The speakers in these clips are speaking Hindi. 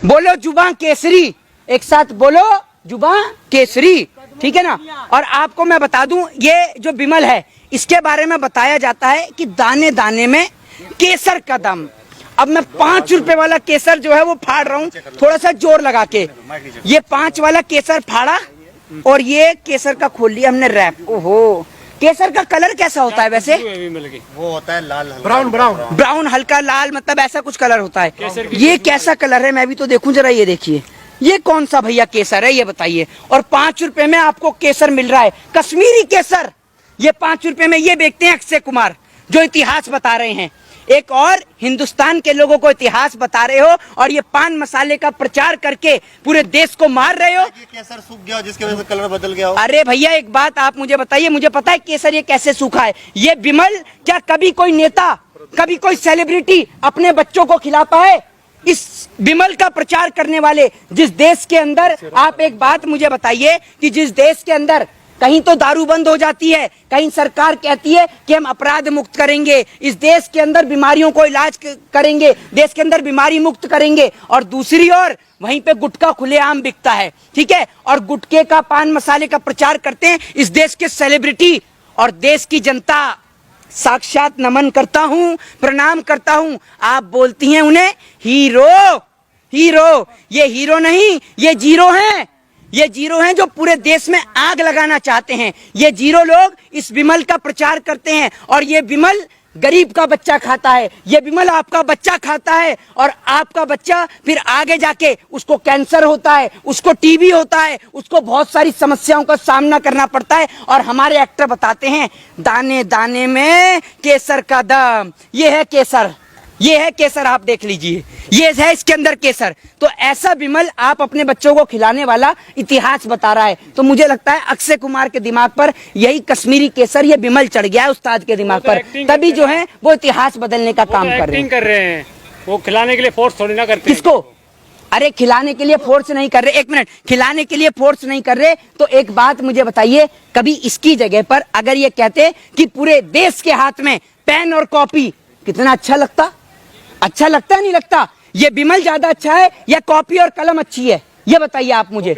बोलो जुबां केसरी, एक साथ बोलो जुबां केसरी, ठीक है ना। और आपको मैं बता दूं, ये जो बिमल है इसके बारे में बताया जाता है कि दाने दाने में केसर का दम। अब मैं 5 रुपए वाला केसर जो है वो फाड़ रहा हूँ थोड़ा सा जोर लगा के। ये 5 वाला केसर फाड़ा और ये केसर का खोल लिया हमने रैप। ओहो, केसर का कलर कैसा होता है वैसे? वो होता है लाल, ब्राउन हल्का लाल, मतलब ऐसा कुछ कलर होता है। ये कैसा कलर है मैं भी तो देखूं जरा। ये देखिए, ये कौन सा भैया केसर है ये बताइए। और 5 रुपए में आपको केसर मिल रहा है, कश्मीरी केसर। ये 5 रुपए में ये बेचते हैं अक्षय कुमार, जो इतिहास बता रहे हैं। एक और हिंदुस्तान के लोगों को इतिहास बता रहे हो और ये पान मसाले का प्रचार करके पूरे देश को मार रहे हो। ये केसर सूख गया जिसकी वजह से कलर बदल गया हो। अरे भैया एक बात आप मुझे बताइए, मुझे पता है केसर ये कैसे सूखा है। ये बिमल क्या कभी कोई नेता, कभी कोई सेलिब्रिटी अपने बच्चों को खिलाता है? इस बिमल का प्रचार करने वाले जिस देश के अंदर, आप एक बात मुझे बताइए कि जिस देश के अंदर कहीं तो दारू बंद हो जाती है, कहीं सरकार कहती है कि हम अपराध मुक्त करेंगे, इस देश के अंदर बीमारियों को इलाज करेंगे, देश के अंदर बीमारी मुक्त करेंगे, और दूसरी ओर वहीं पे गुटखा खुलेआम बिकता है, ठीक है। और गुटखे का, पान मसाले का प्रचार करते हैं इस देश के सेलिब्रिटी और देश की जनता। साक्षात नमन करता हूं, प्रणाम करता हूं। आप बोलती हैं उन्हें हीरो। हीरो, ये हीरो नहीं, ये जीरो हैं। ये जीरो हैं जो पूरे देश में आग लगाना चाहते हैं। ये जीरो लोग इस बिमल का प्रचार करते हैं और ये बिमल गरीब का बच्चा खाता है, ये बिमल आपका बच्चा खाता है, और आपका बच्चा फिर आगे जाके उसको कैंसर होता है, उसको टीबी होता है, उसको बहुत सारी समस्याओं का सामना करना पड़ता है। और हमारे एक्टर बताते हैं दाने दाने में केसर का दम। ये है केसर, ये है केसर, आप देख लीजिए, ये है इसके अंदर केसर। तो ऐसा बिमल आप अपने बच्चों को खिलाने वाला इतिहास बता रहा है। तो मुझे लगता है अक्षय कुमार के दिमाग पर यही कश्मीरी केसर, ये बिमल चढ़ गया है उस्ताद के दिमाग पर, तभी जो है वो इतिहास बदलने का काम कर रहे हैं। वो खिलाने के लिए फोर्स थोड़ी ना करते। किसको? अरे खिलाने के लिए फोर्स नहीं कर रहे, एक मिनट, खिलाने के लिए फोर्स नहीं कर रहे। तो एक बात मुझे बताइए, कभी इसकी जगह पर अगर ये कहते कि पूरे देश के हाथ में पेन और कॉपी, कितना अच्छा लगता? अच्छा लगता है नहीं लगता? ये बिमल ज्यादा अच्छा है या कॉपी और कलम अच्छी है? ये बताइए आप मुझे।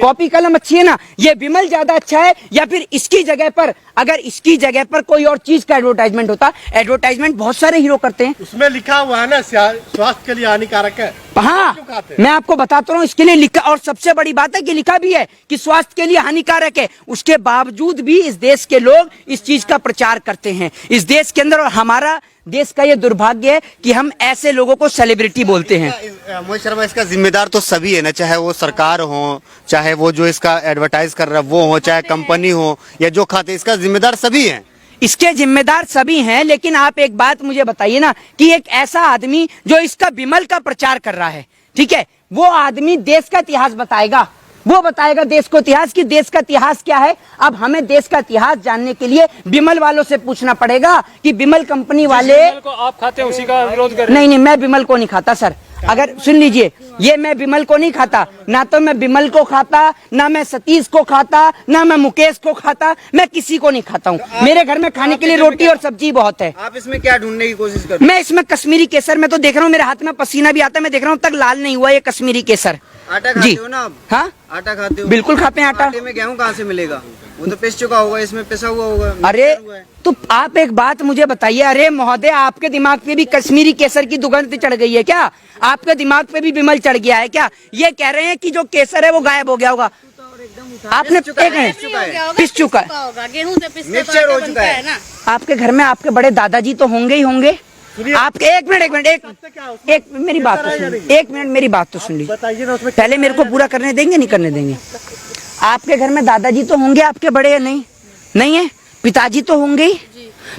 कॉपी कलम अच्छी है ना? ये बिमल ज्यादा अच्छा है या फिर इसकी जगह पर, अगर इसकी जगह पर कोई और चीज का एडवर्टाइजमेंट होता? एडवर्टाइजमेंट बहुत सारे हीरो करते हैं, उसमें लिखा हुआ है ना स्वास्थ्य के लिए हानिकारक है। हाँ, मैं आपको बताता हूँ इसके लिए लिखा, और सबसे बड़ी बात है कि लिखा भी है कि स्वास्थ्य के लिए हानिकारक है। उसके बावजूद भी इस देश के लोग इस चीज का प्रचार करते हैं इस देश के अंदर। और हमारा देश का ये दुर्भाग्य है कि हम ऐसे लोगों को सेलिब्रिटी बोलते हैं। मोहित शर्मा, इसका जिम्मेदार तो सभी है ना, चाहे वो सरकार हो, चाहे वो जो इसका एडवर्टाइज कर रहा है वो हो, चाहे कंपनी हो या जो खाते, इसका जिम्मेदार सभी हैं। इसके जिम्मेदार सभी हैं, लेकिन आप एक बात मुझे बताइए ना कि एक ऐसा आदमी जो इसका बिमल का प्रचार कर रहा है, ठीक है, वो आदमी देश का इतिहास बताएगा, वो बताएगा देश को इतिहास कि देश का इतिहास क्या है। अब हमें देश का इतिहास जानने के लिए बिमल वालों से पूछना पड़ेगा कि बिमल कंपनी वाले को आप खाते हैं उसी का विरोध कर रहे हैं। नहीं, मैं बिमल को नहीं खाता सर। अगर सुन लीजिए, ये मैं बिमल को नहीं खाता, ना तो मैं बिमल को खाता, ना मैं सतीश को खाता, ना मैं मुकेश को खाता, मैं किसी को नहीं खाता हूँ। मेरे घर में खाने के लिए रोटी और सब्जी बहुत है। आप इसमें क्या ढूंढने की कोशिश कर रहे हैं? मैं इसमें कश्मीरी केसर में तो देख रहा हूँ, मेरे हाथ में पसीना भी आता है, मैं देख रहा हूँ तक लाल नहीं हुआ ये कश्मीरी केसर। आटा खाते हो ना आप? हाँ, आटा खाते हो? बिल्कुल खाते हैं आटा। आटे में गेहूं कहाँ से मिलेगा? वो तो पिस चुका होगा, इसमें पिसा हुआ होगा। अरे तो आप एक बात मुझे बताइए, अरे महोदय, आपके दिमाग पे भी कश्मीरी केसर की दुर्गंध चढ़ गई है क्या? आपके दिमाग पे भी बिमल चढ़ गया है क्या? ये कह रहे हैं कि जो केसर है वो गायब हो गया होगा। आपने पिस चुका है, गेहूं से मिक्सचर हो चुका है ना। आपके घर में आपके बड़े दादाजी तो होंगे ही होंगे। आपके एक मिनट मेरी बात तो सुन, एक मिनट मेरी बात तो सुन लीजिए, बताइए ना उसमें पहले मेरे को पूरा करने देंगे, नहीं करने देंगे? आपके घर में दादाजी तो होंगे आपके बड़े, या नहीं? नहीं है? पिताजी तो होंगे ही,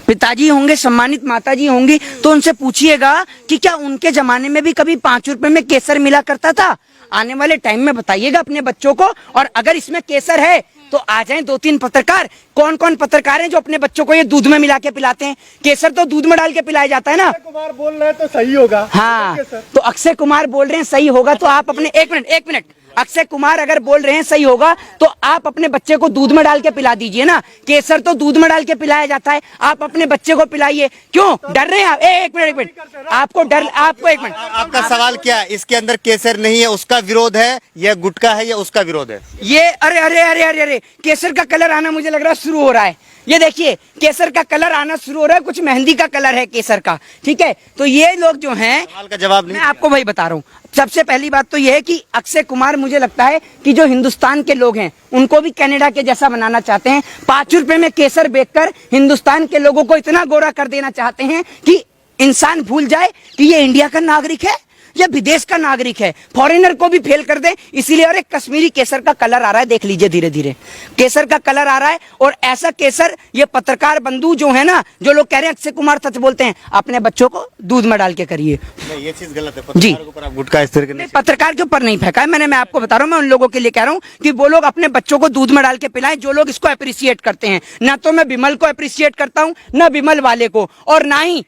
पिताजी होंगे, सम्मानित माताजी होंगी, तो उनसे पूछिएगा कि क्या उनके जमाने में भी कभी 5 रुपए में केसर मिला करता था? आने वाले टाइम में बताइएगा अपने बच्चों को। और अगर इसमें केसर है तो आ जाएं 2-3 पत्रकार। कौन कौन पत्रकार हैं जो अपने बच्चों को ये दूध में मिला के पिलाते हैं? केसर तो दूध में डाल के पिलाया जाता है ना। कुमार बोल रहे हैं तो सही होगा। हाँ, तो अक्षय कुमार बोल रहे हैं सही होगा, तो आप अपने एक मिनट अक्षय कुमार अगर बोल रहे हैं सही होगा तो आप अपने बच्चे को दूध में डाल के पिला दीजिए ना। केसर तो दूध में डाल के पिलाया जाता है, आप अपने बच्चे को पिलाइए। क्यों डर रहे हैं आप? एक मिनट आपको डर, आपको एक मिनट, आपका सवाल क्या है? इसके अंदर केसर नहीं है उसका विरोध है, या गुटखा है या उसका विरोध है? ये अरे अरे अरे अरे अरे केसर का कलर आना मुझे लग रहा है शुरू हो रहा है। ये देखिए केसर का कलर आना शुरू हो रहा है, कुछ मेहंदी का कलर है केसर का, ठीक है। तो ये लोग जो हैं, सवाल का जवाब नहीं मैं आपको वही बता रहा हूँ। सबसे पहली बात तो ये है कि अक्षय कुमार मुझे लगता है कि जो हिंदुस्तान के लोग हैं उनको भी कनाडा के जैसा बनाना चाहते हैं। 5 रुपए में केसर बेचकर हिंदुस्तान के लोगों को इतना गोरा कर देना चाहते हैं कि इंसान भूल जाए कि ये इंडिया का नागरिक है या विदेश का नागरिक है, फॉरेनर को भी फेल कर दे। इसीलिए और एक कश्मीरी केसर का कलर आ रहा है, देख लीजिए धीरे धीरे केसर का कलर आ रहा है। और ऐसा केसर ये पत्रकार बंधु जो है ना, जो लोग कह रहे हैं अक्षय कुमार सच बोलते हैं, अपने बच्चों को दूध में डाल के करिए। नहीं, ये चीज गलत है। पत्रकार के ऊपर आप गुटखा इस तरह नहीं, पत्रकार के ऊपर नहीं फेंका है मैंने, मैं आपको बता रहा हूँ, मैं उन लोगों के लिए कह रहा हूँ कि वो लोग अपने बच्चों को दूध में डाल के पिलाएं जो लोग इसको अप्रिशिएट करते हैं। ना तो मैं विमल को अप्रिशिएट करता हूँ, ना विमल वाले को, और ना ही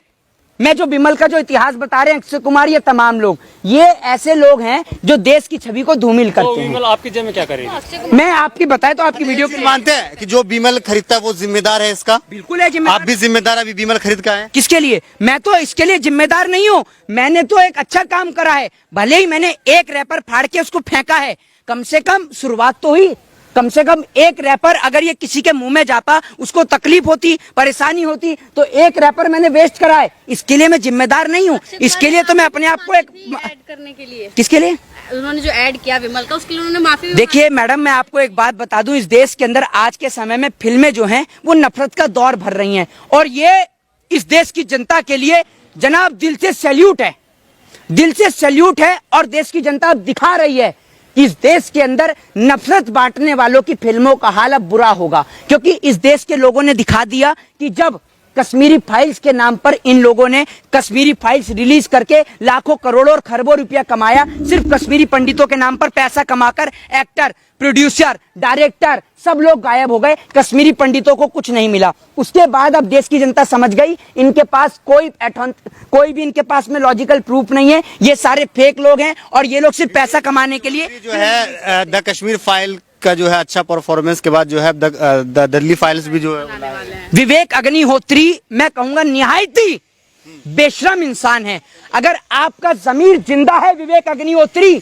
मैं जो विमल का जो इतिहास बता रहे हैं अक्षय कुमार, ये तमाम लोग, ये ऐसे लोग हैं जो देश की छवि को धूमिल तो करते हैं। विमल आपकी जेब में क्या करेगी? मैं आपकी बताए तो आपकी वीडियो की मानते हैं कि जो विमल खरीदता है वो जिम्मेदार है इसका? बिल्कुल है जिम्मेदार। आप भी जिम्मेदार अभी विमल खरीद का है? किसके लिए? मैं तो इसके लिए जिम्मेदार नहीं हूँ। मैंने तो एक अच्छा काम करा है, भले ही मैंने एक रैपर फाड़ के उसको फेंका है, कम से कम शुरुआत तो हुई। कम से कम एक रैपर अगर ये किसी के मुंह में जाता, उसको तकलीफ होती, परेशानी होती, तो एक रैपर मैंने वेस्ट करा है। इसके लिए मैं जिम्मेदार नहीं हूँ। इसके लिए तो मैं अपने आप को एक ऐड करने के लिए, किसके लिए उन्होंने जो ऐड किया विमल का, उसके लिए उन्होंने माफी। देखिए मैडम, मैं आपको एक बात बता दूं, इस देश के अंदर आज के समय में फिल्में जो हैं वो नफरत का दौर भर रही हैं, और ये इस देश की जनता के लिए जनाब दिल से सैल्यूट है, दिल से सैल्यूट है। और देश की जनता अब दिखा रही है इस देश के अंदर नफरत बांटने वालों की फिल्मों का हाल अब बुरा होगा, क्योंकि इस देश के लोगों ने दिखा दिया कि जब कश्मीरी फाइल्स के नाम पर इन लोगों ने कश्मीरी फाइल्स रिलीज करके लाखों करोड़ों और खरबों रुपया कमाया, सिर्फ कश्मीरी पंडितों के नाम पर पैसा कमाकर एक्टर, प्रोड्यूसर, डायरेक्टर सब लोग गायब हो गए, कश्मीरी पंडितों को कुछ नहीं मिला। उसके बाद अब देश की जनता समझ गई इनके पास कोई भी इनके पास में लॉजिकल प्रूफ नहीं है, ये सारे फेक लोग हैं और ये लोग सिर्फ पैसा कमाने के लिए जो है द कश्मीर फाइल का जो है अच्छा परफॉर्मेंस के बाद जो है द दिल्ली फाइल्स भी जो है विवेक अग्निहोत्री, मैं कहूंगा निहायत ही बेशरम इंसान है। अगर आपका जमीर जिंदा है विवेक अग्निहोत्री,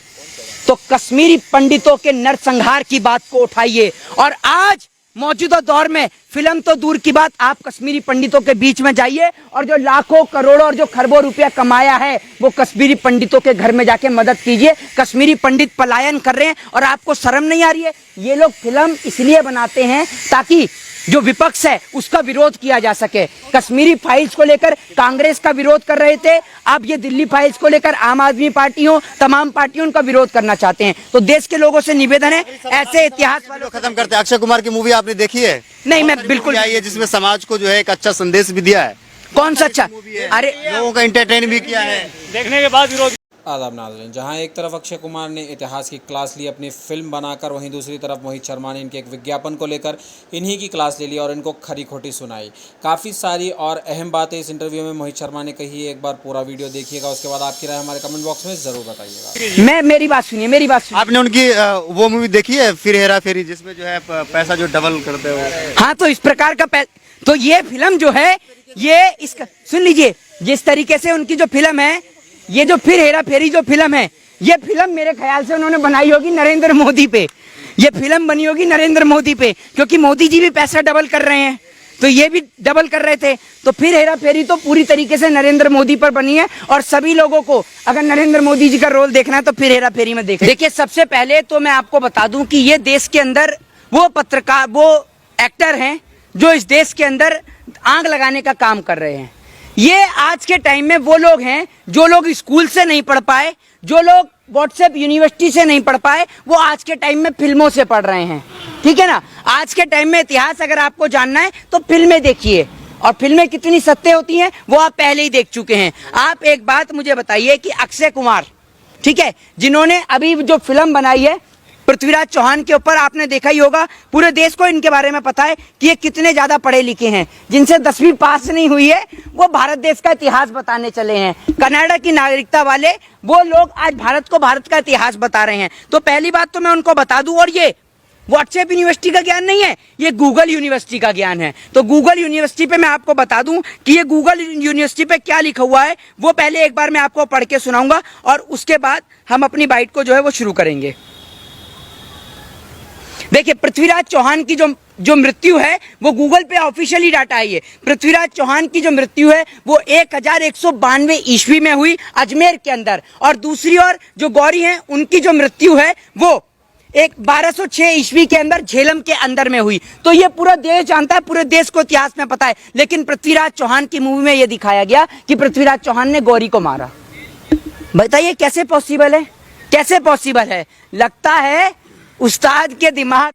तो कश्मीरी पंडितों के नरसंहार की बात को उठाइए। और आज मौजूदा दौर में फिल्म तो दूर की बात, आप कश्मीरी पंडितों के बीच में जाइए और जो लाखों करोड़ों और जो खरबों रुपया कमाया है वो कश्मीरी पंडितों के घर में जाके मदद कीजिए। कश्मीरी पंडित पलायन कर रहे हैं और आपको शर्म नहीं आ रही है? ये लोग फिल्म इसलिए बनाते हैं ताकि जो विपक्ष है उसका विरोध किया जा सके। कश्मीरी फाइल्स को लेकर कांग्रेस का विरोध कर रहे थे, अब ये दिल्ली फाइल्स को लेकर आम आदमी पार्टी हो, तमाम पार्टियों का विरोध करना चाहते हैं। तो देश के लोगों से निवेदन है, ऐसे इतिहास वालों खत्म करते हैं। अक्षय कुमार की मूवी आपने देखी है? नहीं, मैं बिल्कुल आई है, जिसमें समाज को जो है एक अच्छा संदेश भी दिया है। कौन सा अच्छा? अरे लोगों का एंटरटेन भी किया है। देखने के बाद विरोध। आदाब नाज़रीन, जहां एक तरफ अक्षय कुमार ने इतिहास की क्लास ली अपनी फिल्म बनाकर, वहीं दूसरी तरफ मोहित शर्मा ने इनके एक विज्ञापन को लेकर इन्हीं की क्लास ले ली और इनको खरी खोटी सुनाई। काफ़ी सारी और अहम बातें इस इंटरव्यू में मोहित शर्मा ने कही है। एक बार पूरा वीडियो देखिएगा, उसके बाद आपकी राय हमारे कमेंट बॉक्स में ज़रूर बताइएगा। मेरी बात सुनिए, मेरी बात सुनिए। आपने उनकी वो मूवी देखी है फिर हेरा फेरी, जिसमें जो है पैसा जो डबल करते हो? हाँ, तो इस प्रकार का तो ये फिल्म जो है, ये इसका सुन लीजिए, जिस तरीके से उनकी जो फिल्म है, ये जो फिर हेरा फेरी जो फिल्म है, ये फिल्म मेरे ख्याल से उन्होंने बनाई होगी नरेंद्र मोदी पे। ये फिल्म बनी होगी नरेंद्र मोदी पे, क्योंकि मोदी जी भी पैसा डबल कर रहे हैं, तो ये भी डबल कर रहे थे। तो फिर हेरा फेरी तो पूरी तरीके से नरेंद्र मोदी पर बनी है, और सभी लोगों को अगर नरेंद्र मोदी जी का रोल देखना है तो फिर हेरा फेरी में देखिए। सबसे पहले तो मैं आपको बता दूं कि ये देश के अंदर वो पत्रकार, वो एक्टर हैं जो इस देश के अंदर आग लगाने का काम कर रहे हैं। ये आज के टाइम में वो लोग हैं जो लोग स्कूल से नहीं पढ़ पाए, जो लोग व्हाट्सएप यूनिवर्सिटी से नहीं पढ़ पाए, वो आज के टाइम में फिल्मों से पढ़ रहे हैं। ठीक है ना? आज के टाइम में इतिहास अगर आपको जानना है तो फिल्में देखिए, और फिल्में कितनी सत्य होती हैं वो आप पहले ही देख चुके हैं। आप एक बात मुझे बताइए कि अक्षय कुमार, ठीक है, जिन्होंने अभी जो फिल्म बनाई है पृथ्वीराज चौहान के ऊपर आपने देखा ही होगा, पूरे देश को इनके बारे में पता है कि ये कितने ज्यादा पढ़े लिखे हैं। जिनसे 10वीं पास नहीं हुई है वो भारत देश का इतिहास बताने चले हैं। कनाडा की नागरिकता वाले वो लोग आज भारत को भारत का इतिहास बता रहे हैं। तो पहली बात तो मैं उनको बता दूं, और ये व्हाट्सएप यूनिवर्सिटी का ज्ञान नहीं है, ये गूगल यूनिवर्सिटी का ज्ञान है। तो गूगल यूनिवर्सिटी पे मैं आपको बता दूं कि ये गूगल यूनिवर्सिटी पे क्या लिखा हुआ है, वो पहले एक बार मैं आपको पढ़ के सुनाऊंगा और उसके बाद हम अपनी बाइट को जो है वो शुरू करेंगे। देखिए, पृथ्वीराज चौहान की जो मृत्यु है वो गूगल पे ऑफिशियली डाटा है। ये पृथ्वीराज चौहान की जो मृत्यु है वो 1192 ईस्वी में हुई अजमेर के अंदर, और दूसरी ओर जो गौरी हैं उनकी जो मृत्यु है वो 1206 ईस्वी के अंदर झेलम के अंदर में हुई। तो ये पूरा देश जानता है, पूरे देश को इतिहास में पता है। लेकिन पृथ्वीराज चौहान की मूवी में ये दिखाया गया कि पृथ्वीराज चौहान ने गौरी को मारा। बताइए कैसे पॉसिबल है, कैसे पॉसिबल है? लगता है उस्ताद के दिमाग